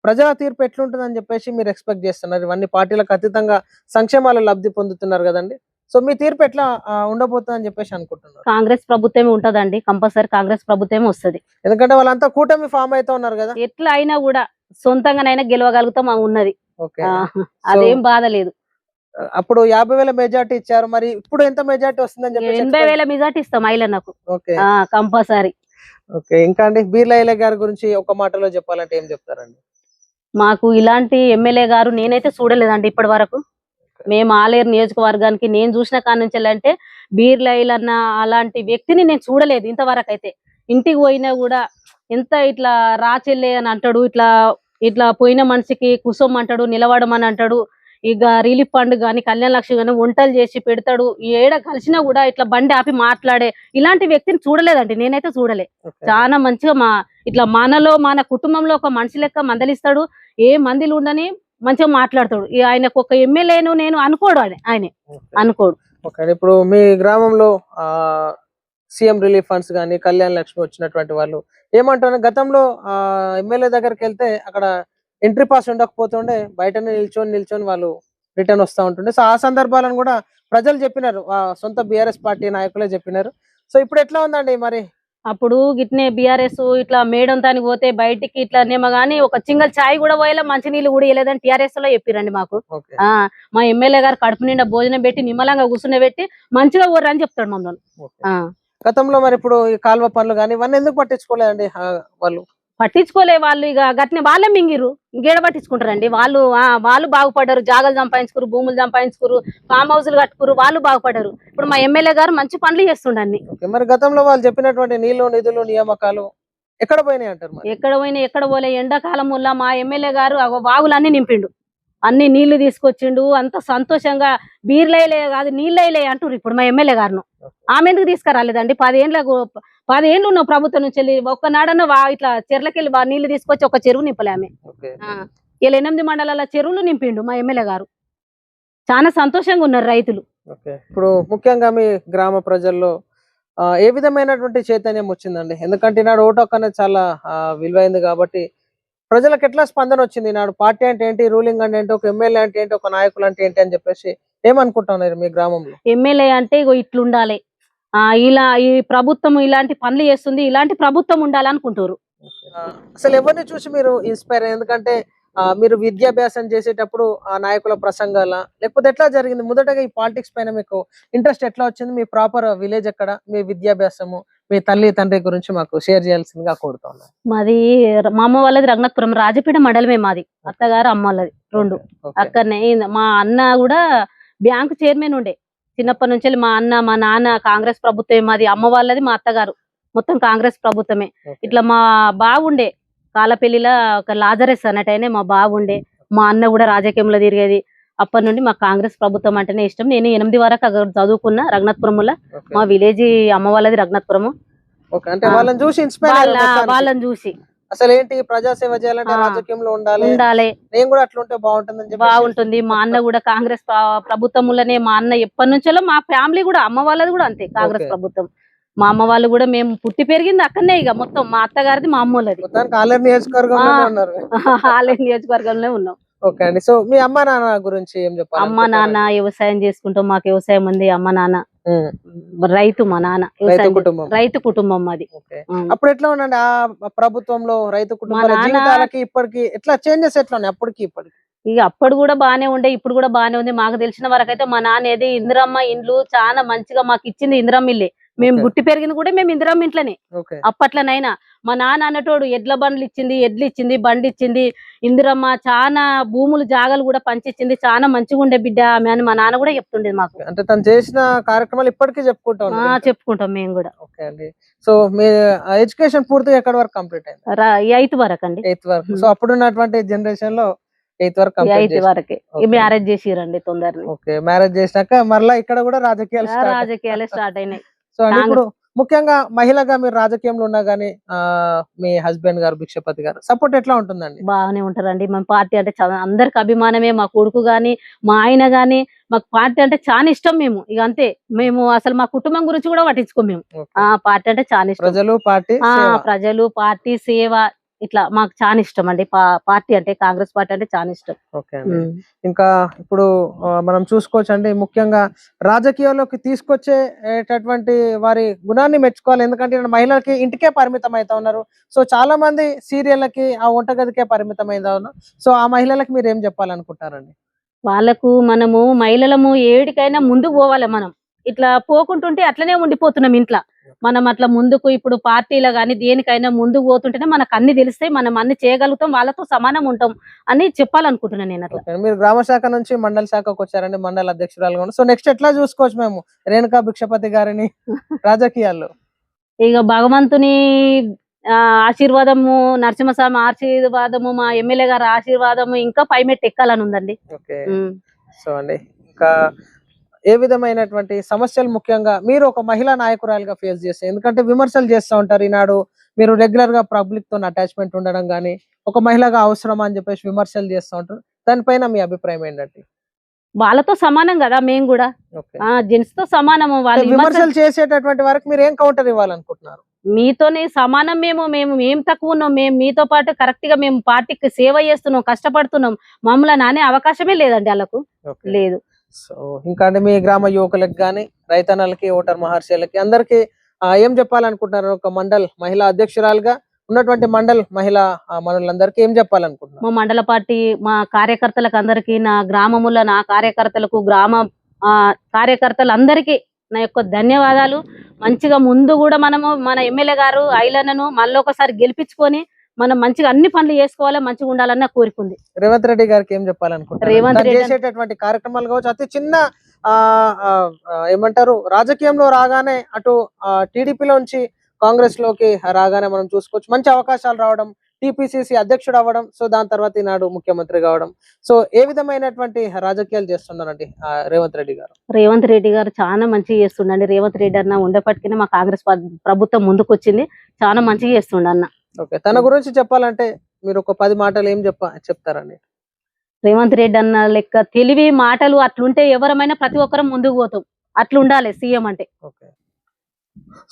ప్రజా తీర్పు ఎట్లుంటుందని చెప్పేసి మీరు ఎక్స్పెక్ట్ చేస్తున్నారు? ఇవన్నీ పార్టీలకు అతీతంగా సంక్షేమాలు లబ్ధి పొందుతున్నారు కదండి. సో మీ తీర్పు ఎట్లా ఉండబోతుందని చెప్పేసి అనుకుంటున్నారు? కాంగ్రెస్ ప్రభుత్వమే ఉంటదండి, కంపల్సరీ కాంగ్రెస్ ప్రభుత్వమే వస్తుంది. ఎందుకంటే వాళ్ళంతా కూటమి ఫామ్ అయితే ఉన్నారు కదా. ఎట్లా అయినా కూడా సొంతంగానైనా గెలవగలుగుతాం ఉన్నది, అదేం బాధ లేదు. అప్పుడు 50,000 మెజార్టీ ఇచ్చారు, మరి ఇప్పుడు ఎంత మెజార్టీ వస్తుందని చెప్పి? 80,000 మెజార్టీ ఇస్తాం మహిళలకు కంపల్సరీ. ఓకే, ఇంకా అండి బీర్లా ఐలయ్య గారి గురించి ఒక మాటలో చెప్పాలంటే ఏం చెప్తారండి? మాకు ఇలాంటి ఎమ్మెల్యే గారు నేనైతే చూడలేదండి ఇప్పటి వరకు. మేము ఆలేరు నియోజకవర్గానికి నేను చూసిన కాడ నుంచి అంటే బీర్లా ఐలన్న అలాంటి వ్యక్తిని నేను చూడలేదు ఇంతవరకు అయితే. ఇంటికి పోయినా కూడా ఎంత ఇట్లా రాచెల్లే అని అంటాడు, ఇట్లా ఇట్లా పోయిన మనిషికి కుసం అంటాడు, నిలబడమని అంటాడు, ఇక రిలీఫ్ ఫండ్ కానీ కళ్యాణ లక్ష్మి కానీ వంటలు చేసి పెడతాడు, ఏడ కలిసినా కూడా ఇట్లా బండి ఆపి మాట్లాడే ఇలాంటి వ్యక్తిని చూడలేదండి నేనైతే చూడలే. చాలా మంచిగా ఇట్లా మనలో మన కుటుంబంలో ఒక మనిషి లెక్క మందలిస్తాడు, ఏ మందిలు ఉండని మంచిగా మాట్లాడతాడు. ఆయనకు ఒక ఎమ్మెల్యేను నేను అనుకోడు, ఆయన అనుకోడు. ఇప్పుడు మీ గ్రామంలో సీఎం రిలీఫ్ ఫండ్స్ కానీ కళ్యాణ లక్ష్మి వచ్చినటువంటి వాళ్ళు ఏమంటారు? గతంలో ఎమ్మెల్యే దగ్గరికి వెళ్తే అక్కడ ఎంట్రీ పాస్ ఉండకపోతుండే, బయటనే నిల్చొని వాళ్ళు రిటర్న్ వస్తూ ఉంటుండే. సో ఆ సందర్భాలను కూడా ప్రజలు చెప్పినారు, సొంత బీఆర్ఎస్ పార్టీ నాయకులే చెప్పినారు. సో ఇప్పుడు ఎట్లా ఉందండి మరి? అప్పుడు గిట్నే బీఆర్ఎస్ ఇట్లా మేడం దానికి పోతే బయటికి ఇట్లానేమో గానీ ఒక చింగల్ ఛాయ్ కూడా పోయేలా మంచి నీళ్ళు కూడా ఇవ్వలేదని టీఆర్ఎస్ లో చెప్పిరండి మాకు. మా ఎమ్మెల్యే గారు కడుపు నిండా భోజనం పెట్టి నిమ్మలంగా కూర్చుని పెట్టి మంచిగా ఊర్రని చెప్తాడు మమ్మల్ని. గతంలో మరి ఇప్పుడు ఈ కాలువ పనులు కానీ ఇవన్నీ ఎందుకు పట్టించుకోలేదండి వాళ్ళు? పట్టించుకోలే వాళ్ళు, ఇక గట్నే వాళ్ళే మింగిరు, ఇంకేడ పట్టించుకుంటారండి వాళ్ళు. వాళ్ళు బాగుపడ్డారు, జాగాలు సంపాదించుకురు, భూములు సంపాదించుకురు, ఫామ్ హౌస్లు కట్టుకురు, వాళ్ళు బాగుపడ్డారు. ఇప్పుడు మా ఎమ్మెల్యే గారు మంచి పనులు చేస్తుండండి. మరి గతంలో వాళ్ళు చెప్పినటువంటి నీళ్లు నిధులు నియామకాలు ఎక్కడ పోయినాయి అంటారు? ఎక్కడ పోలే. ఎండాకాలం వల్ల మా ఎమ్మెల్యే గారు వాగులన్నీ నింపిండు, అన్ని నీళ్లు తీసుకొచ్చిండు, అంత సంతోషంగా. బీర్లైలే కాదు నీళ్ళైలే అంటారు ఇప్పుడు మా ఎమ్మెల్యే గారును. ఆమె ఎందుకు తీసుకురాలేదండి? 10 ఏళ్ళు ఉన్నావు ప్రభుత్వం నుంచి వెళ్ళి, ఒక్కనాడన్నా ఇట్లా చెర్లకెళ్ళి నీళ్లు తీసుకొచ్చి ఒక చెరువు నింపలే ఆమె. ఇలా 8 మండలాల చెరువులు నింపిండు మా ఎమ్మెల్యే గారు. చాలా సంతోషంగా ఉన్నారు రైతులు. ఇప్పుడు ముఖ్యంగా మీ గ్రామ ప్రజల్లో ఏ విధమైనటువంటి చైతన్యం వచ్చిందండి? ఎందుకంటే నాడు ఓటు హక్కు అనేది చాలా విలువైంది కాబట్టి ప్రజలకు ఎట్లా స్పందన వచ్చింది? నాడు పార్టీ అంటే ఏంటి, రూలింగ్ అంటే ఏంటి, ఒక ఎమ్మెల్యే అంటే ఏంటి, ఒక నాయకులు అంటే ఏంటి అని చెప్పేసి ఏమనుకుంటున్నారు మీ గ్రామంలో? ఎమ్మెల్యే అంటే ఇగో ఇట్లుండాలి, ఇలా ఈ ప్రభుత్వం ఇలాంటి పనులు చేస్తుంది, ఇలాంటి ప్రభుత్వం ఉండాలనుకుంటారు. అసలు ఎవరిని చూసి మీరు ఇన్స్పైర్? ఎందుకంటే మీరు విద్యాభ్యాసం చేసేటప్పుడు ఆ నాయకుల ప్రసంగాల, లేకపోతే ఎట్లా జరిగింది? మొదటగా ఈ పాలిటిక్స్ పైన మీకు ఇంట్రెస్ట్ ఎట్లా వచ్చింది? మీ ప్రాపర్ విలేజ్ ఎక్కడ? మీ విద్యాభ్యాసము, మీ తల్లి తండ్రి గురించి మాకు షేర్ చేయాల్సిందిగా కోరుతున్నాను. మాది మా అమ్మ వాళ్ళది రఘునాథపురం, రాజపేట మండలమే మాది. అత్తగారు అమ్మ వాళ్ళది 2 అక్కడనే. మా అన్న కూడా బ్యాంకు చైర్మన్ ఉండే చిన్నప్పటి నుంచి. మా అన్న మా నాన్న కాంగ్రెస్ ప్రభుత్వమే, మాది అమ్మ వాళ్ళది మా అత్తగారు మొత్తం కాంగ్రెస్ ప్రభుత్వమే. ఇట్లా మా బావుండే కాలపెల్లిలో ఒక లాజరస్ అన్నట్టయినా మా బావుండే. మా అన్న కూడా రాజకీయంలో తిరిగేది. అప్పటి నుండి మా కాంగ్రెస్ ప్రభుత్వం అంటేనే ఇష్టం. నేను 8 వరకు అక్కడ చదువుకున్నా రఘునాథపురంలో. మా విలేజ్ అమ్మ వాళ్ళది రఘునాథపురము. వాళ్ళని చూసి అసలు ఏంటి ప్రజాసేవ చేయాలంటే రాజకీయంలో ఉండాలి, నేను కూడా అట్లుంటే బాగుంటుంది. మా అన్న కూడా కాంగ్రెస్ ప్రభుత్వంలోనే, మా అన్న ఎప్పటి నుంచో, మా ఫ్యామిలీ కూడా అమ్మ వాళ్ళది కూడా అంతే కాంగ్రెస్ ప్రభుత్వం. మా అమ్మ వాళ్ళు కూడా మేము పుట్టి పెరిగింది అక్కడనే. ఇక మొత్తం మా అత్తగారిది మా అమ్మ వాళ్ళది ఆలేరు నియోజకవర్గంలో ఉన్నాం. నియోజకవర్గంలో ఉన్నాం. ఓకే అండి. సో మీ అమ్మ నాన్న గురించి ఏం చెప్పాలి? అమ్మ నాన్న వ్యవసాయం చేసుకుంటాం, మాకు వ్యవసాయం ఉంది. అమ్మ నాన్న రైతు, మా నాన్న వ్యవసాయం కుటుంబం. రైతు కుటుంబం అది. అప్పుడు ఎట్లా ఉండండి ఆ ప్రభుత్వంలో రైతు మా కుటుంబాల నాన్న జీవితాలకి ఇప్పటికి ఎట్లా చేంజెస్ ఎట్లా ఉన్నాయి అప్పటికి ఇప్పటికి? ఇక అప్పుడు కూడా బానే ఉండే, ఇప్పుడు కూడా బానే ఉంది. మాకు తెలిసిన వరకైతే మా నాన్న ఏది ఇందిరమ్మ ఇండ్లు చాలా మంచిగా మాకు ఇచ్చింది. ఇందిరమ్మ ఇల్లే మేము Okay. పుట్టి పెరిగింది కూడా మేము ఇందిరమ్మ ఇంట్లోనే. ఓకే. అప్పట్లోనైనా మా నాన్న అన్నటోడు ఎడ్ల బండ్లు ఇచ్చింది, ఎడ్లు ఇచ్చింది, బండి ఇచ్చింది. ఇందిరమ్మ చాలా భూములు జాగాలు కూడా పంచిచ్చింది. చాలా మంచిగా ఉండే బిడ్డ ఆమె అని మా నాన్న కూడా చెప్తుండేది మాకు. అంటే తను చేసిన కార్యక్రమాలు ఇప్పటికీ చెప్పుకుంటా ఉన్నారు ఇంకా. చెప్పుకుంటాం మేము కూడా. ఓకే అండి. సో మీ ఎడ్యుకేషన్ పూర్తిగా ఎక్కడి వరకు కంప్లీట్ అయింది? 8th వరకు అండి. 8th వరకు. సో అప్పుడు ఉన్నటువంటి జనరేషన్ లో 8th వరకు కంప్లీట్ 8th వరకే మ్యారేజ్ చేసిరండి తొందరగా. ఓకే. మ్యారేజ్ చేసినాక మరలా ఇక్కడ కూడా రాజకీయాలే స్టార్ట్ అయినాయి. సో అండి ఇప్పుడు ముఖ్యంగా మహిళగా మీరు రాజకీయంలో ఉన్నా గానీ మీ హస్బెండ్ గారు భిక్షపతి గారు సపోర్ట్ ఎట్లా ఉంటుందండి? బాగానే ఉంటారండి. మన పార్టీ అంటే చాలా అందరికి అభిమానమే. మా కొడుకు గాని మా ఆయన గాని మాకు పార్టీ అంటే చాలా ఇష్టం. మేము ఇక అంతే, మేము అసలు మా కుటుంబం గురించి కూడా పట్టించుకోం మేము. పార్టీ అంటే చాలా ఇష్టం. ప్రజలు పార్టీ సేవ ఇట్లా మాకు చాలా ఇష్టం అండి. పార్టీ అంటే కాంగ్రెస్ పార్టీ అంటే చాలా ఇష్టం. ఓకే. ఇంకా ఇప్పుడు మనం చూసుకోవచ్చు అండి, ముఖ్యంగా రాజకీయాల్లోకి తీసుకొచ్చేటటువంటి వారి గుణాన్ని మెచ్చుకోవాలి. ఎందుకంటే మహిళలకి ఇంటికే పరిమితం అవుతా ఉన్నారు. సో చాలా మంది సీరియళ్ళకి ఆ వంటగదికే పరిమితం అవుతా ఉన్నారు. సో ఆ మహిళలకు మీరు ఏం చెప్పాలనుకుంటారండి? వాళ్ళకు మనము మహిళలము ఏడికైనా ముందుకు పోవాలి. మనం ఇట్లా పోకుంటుంటే అట్లనే ఉండిపోతున్నాం ఇంట్లో. మనం అట్లా ముందుకు ఇప్పుడు పార్టీలో గానీ దేనికైనా ముందుకు పోతుంటేనే మనకు అన్ని తెలిస్తాయి, మనం అన్ని చేయగలుగుతాం, వాళ్ళతో సమానం ఉంటాం అని చెప్పాలనుకుంటున్నాను నేను. అట్లా మీరు గ్రామ శాఖ నుంచి మండల శాఖకు వచ్చారండి, మండల అధ్యక్షురాలుగా. సో నెక్స్ట్ ఎట్లా చూసుకోవచ్చు మేము రేణుకా భిక్షపతి గారిని రాజకీయాల్లో? ఇక భగవంతుని ఆశీర్వాదము, నరసింహస్వామి ఆశీర్వాదము, మా ఎమ్మెల్యే గారి ఆశీర్వాదము ఇంకా పైమెట్టు ఎక్కాలని ఉందండి. ఓకే. సో అండి ఇంకా ఏ విధమైనటువంటి సమస్యలు ముఖ్యంగా మీరు ఒక మహిళా నాయకురాలుగా ఫేస్ చేస్తారు? ఎందుకంటే విమర్శలు చేస్తూ ఉంటారు ఈనాడు, మీరు రెగ్యులర్ గా పబ్లిక్ తో అటాచ్మెంట్ ఉండడం గానీ ఒక మహిళగా అవసరమా అని చెప్పేసి విమర్శలు చేస్తూ ఉంటారు. దానిపైన మీ అభిప్రాయం ఏంటంటే? వాళ్ళతో సమానం కదా మేము కూడా, జెంట్స్ తో సమానము. వాళ్ళు విమర్శలు చేసేటటువంటి వరకు మీరు ఏం కౌంటర్ ఇవ్వాలనుకుంటున్నారు? మీతోనే సమానం. మేము తక్కువ ఉన్నాం. మేము మీతో పాటు కరెక్ట్ గా మేము పార్టీకి సేవ చేస్తున్నాం, కష్టపడుతున్నాం. మమ్మల్ని అనే అవకాశమే లేదండి వాళ్ళకు, లేదు. సో ఇంకా అంటే మీ గ్రామ యువకులకు గానీ రైతన్నలకి ఓటర్ మహర్షులకి అందరికి ఏం చెప్పాలనుకుంటున్నారు? ఒక మండల్ మహిళా అధ్యక్షురాలుగా ఉన్నటువంటి మండల్ మహిళా మనులందరికీ ఏం చెప్పాలనుకుంటున్నారు? మా మండల పార్టీ మా కార్యకర్తలకు అందరికీ, నా గ్రామముల నా కార్యకర్తలకు, గ్రామ కార్యకర్తలందరికీ నా యొక్క ధన్యవాదాలు. మంచిగా ముందు కూడా మనము మన ఎమ్మెల్యే గారు ఐలన్నను మళ్ళీ ఒకసారి గెలిపించుకొని మనం మంచిగా అన్ని పనులు చేసుకోవాలి, మంచిగా ఉండాలన్న కోరుకుంది. రేవంత్ రెడ్డి గారికి ఏం చెప్పాలనుకుంటున్నారు? రేవంత్ రెడ్డి చేసేటటువంటి కార్యక్రమాలు కావచ్చు, అతి చిన్న ఏమంటారు రాజకీయంలో రాగానే అటు టీడీపీలోంచి కాంగ్రెస్ లోకి రాగానే మనం చూసుకోవచ్చు మంచి అవకాశాలు రావడం, టిపిసిసి అధ్యక్షుడు అవ్వడం, సో దాని తర్వాత ఈనాడు ముఖ్యమంత్రి కావడం. సో ఏ విధమైనటువంటి రాజకీయాలు చేస్తున్నారండి రేవంత్ రెడ్డి గారు? రేవంత్ రెడ్డి గారు చాలా మంచిగా చేస్తుండండి. రేవంత్ రెడ్డి అన్న ఉండేపటికనే మా కాంగ్రెస్ ప్రభుత్వం ముందుకు వచ్చింది, చాలా మంచిగా చేస్తుండన్న. ఓకే. తన గురించి చెప్పాలంటే మీరు ఒక 10 మాటలు ఏం చెప్తారండి? రేవంత్ రెడ్డి అన్న లెక్క తెలివి మాటలు అట్లుంటే ఎవరమైనా ప్రతి ఒక్కరం ముందుకు పోతాం, అట్లుండాలి సీఎం అంటే. ఓకే.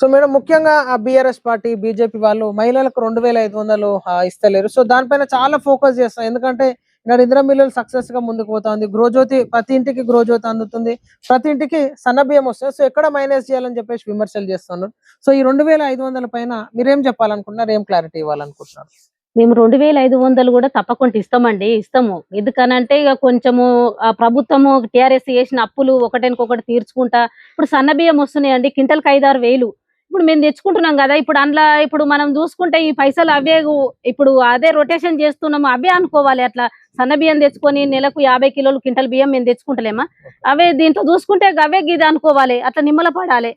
సో మేడం ముఖ్యంగా ఆ బిఆర్ఎస్ పార్టీ బీజేపీ వాళ్ళు మహిళలకు 2500 ఇస్తలేరు. సో దానిపైన చాలా ఫోకస్ చేస్తాం. ఎందుకంటే ఇక్కడ ఇందిరా మిల్లులు సక్సెస్ గా ముందుకు పోతా ఉంది. గృహజ్యోతి ప్రతి ఇంటికి గృహజ్యోతి అందుతుంది, ప్రతి ఇంటికి సన్నబియ్యం వస్తుంది. సో ఎక్కడ మైనస్ చేయాలని చెప్పేసి విమర్శలు చేస్తున్నారు. సో ఈ 2500 పైన మీరేం చెప్పాలనుకుంటున్నారు, ఏం క్లారిటీ ఇవ్వాలనుకుంటున్నారు? మేము 2500 కూడా తప్పకుండా ఇస్తాము. ఎందుకనంటే ఇక కొంచెము ప్రభుత్వము టిఆర్ఎస్ చేసిన అప్పులు ఒకటికొకటి తీర్చుకుంటా ఇప్పుడు సన్న బియ్యం వస్తున్నాయండి, క్వింటల్కి 5-6 వేలు. ఇప్పుడు మేము తెచ్చుకుంటున్నాం కదా, ఇప్పుడు అందులో ఇప్పుడు మనం చూసుకుంటే ఈ పైసలు అవే ఇప్పుడు అదే రొటేషన్ చేస్తున్నాము, అవే అనుకోవాలి. అట్లా సన్న బియ్యం తెచ్చుకొని నెలకు 50 కిలోలు క్వింటల్ బియ్యం మేము తెచ్చుకుంటలేమా, అవే దీంట్లో చూసుకుంటే అవే గిది అనుకోవాలి. అట్లా నిమ్మల పడాలి,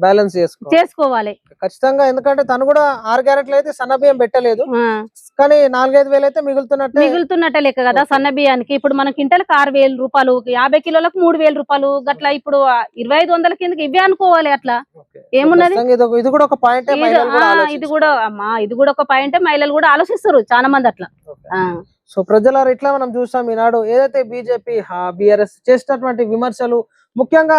బ్యాలెన్స్ చేసుకోవాలి ఖచ్చితంగా. ఎందుకంటే తను కూడా 6 క్యారెట్లు అయితే సన్న బియ్యం పెట్టలేదు, కానీ 4-5 వేలు అయితే మిగులుతున్నట్టే లెక్క కదా సన్న బియ్యానికి. ఇప్పుడు మన క్వింటల్కి 6,000 రూపాయలు, 50 కిలోలకు 3,000 రూపాయలు గట్లా. ఇప్పుడు 2500 కిందకి ఇవే అనుకోవాలి. అట్లా ఏమున్నది, ఇది కూడా ఒక పాయింట్. ఇది కూడా ఒక పాయింట్. మహిళలు కూడా ఆలోచిస్తారు చాలా మంది అట్లా. సో ప్రజలారు ఇట్లా మనం చూసాం ఈనాడు ఏదైతే బీజేపీ బిఆర్ఎస్ చేసినటువంటి విమర్శలు, ముఖ్యంగా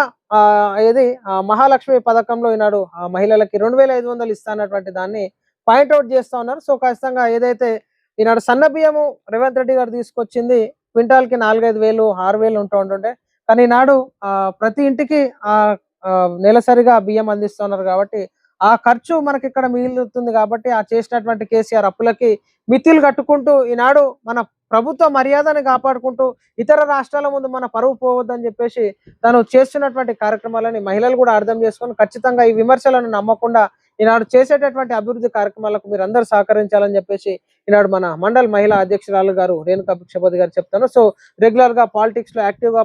ఏది మహాలక్ష్మి పథకంలో ఈనాడు మహిళలకి 2500 ఇస్తానటువంటి దాన్ని పాయింట్అవుట్ చేస్తా ఉన్నారు. సో ఖచ్చితంగా ఏదైతే ఈనాడు సన్న బియ్యము రేవంత్ రెడ్డి గారు తీసుకొచ్చింది క్వింటాల్కి 4-5 వేలు 6 వేలు ఉంటుండే. కానీ ఈనాడు ప్రతి ఇంటికి ఆ నెలసరిగా బియ్యం అందిస్తున్నారు కాబట్టి ఆ ఖర్చు మనకి ఇక్కడ మిగులుతుంది కాబట్టి ఆ చేసినటువంటి కేసీఆర్ అప్పులకి మితిలు కట్టుకుంటూ ఈనాడు మన ప్రభుత్వ మర్యాదను కాపాడుకుంటూ ఇతర రాష్ట్రాల ముందు మన పరువు పోవద్దని చెప్పేసి తను చేస్తున్నటువంటి కార్యక్రమాలని మహిళలు కూడా అర్థం చేసుకొని ఖచ్చితంగా ఈ విమర్శలను నమ్మకుండా ఈనాడు చేసేటటువంటి అభివృద్ధి కార్యక్రమాలకు మీరు అందరూ సహకరించాలని చెప్పేసి ఈనాడు మన మండల్ మహిళా అధ్యక్షురాలు గారు రేణుకా భిక్షపతి గారు చెప్తాను. సో రెగ్యులర్ గా పాలిటిక్స్ లో యాక్టివ్ గా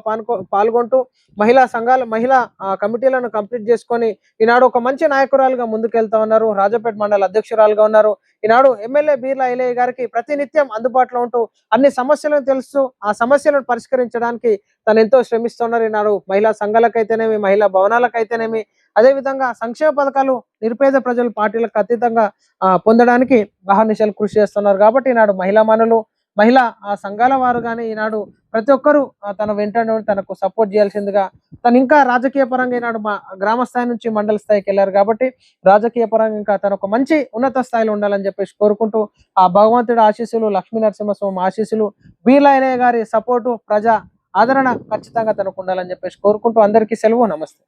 పాల్గొంటూ మహిళా సంఘాల మహిళా కమిటీలను కంప్లీట్ చేసుకొని ఈనాడు ఒక మంచి నాయకురాలుగా ముందుకెళ్తా ఉన్నారు. రాజపేట మండల అధ్యక్షురాలుగా ఉన్నారు. ఈనాడు ఎమ్మెల్యే బీర్లా ఐలయ్య గారికి ప్రతినిత్యం అందుబాటులో ఉంటూ అన్ని సమస్యలను తెలుస్తూ ఆ సమస్యలను పరిష్కరించడానికి తను ఎంతో శ్రమిస్తున్నారు. ఈనాడు మహిళా సంఘాలకైతేనేమి మహిళా భవనాలకైతేనేమి అదేవిధంగా సంక్షేమ పథకాలు నిరుపేద ప్రజలు పార్టీలకు అతీతంగా పొందడానికి అహర్నిశలు కృషి చేస్తున్నారు. కాబట్టి ఈనాడు మహిళా మనులు మహిళా సంఘాల వారు కానీ ఈనాడు ప్రతి ఒక్కరూ తన వెంటనే తనకు సపోర్ట్ చేయాల్సిందిగా తను ఇంకా రాజకీయ పరంగా ఈనాడు మా గ్రామ స్థాయి నుంచి మండల స్థాయికి వెళ్ళారు కాబట్టి రాజకీయ పరంగా ఇంకా తను ఒక మంచి ఉన్నత స్థాయిలో ఉండాలని చెప్పేసి కోరుకుంటూ ఆ భగవంతుడి ఆశీస్సులు లక్ష్మీ నరసింహస్వామి ఆశీస్సులు బీర్లా ఐలయ్య గారి సపోర్టు ప్రజా ఆదరణ ఖచ్చితంగా తనకు ఉండాలని చెప్పేసి కోరుకుంటూ అందరికీ సెలవు. నమస్తే.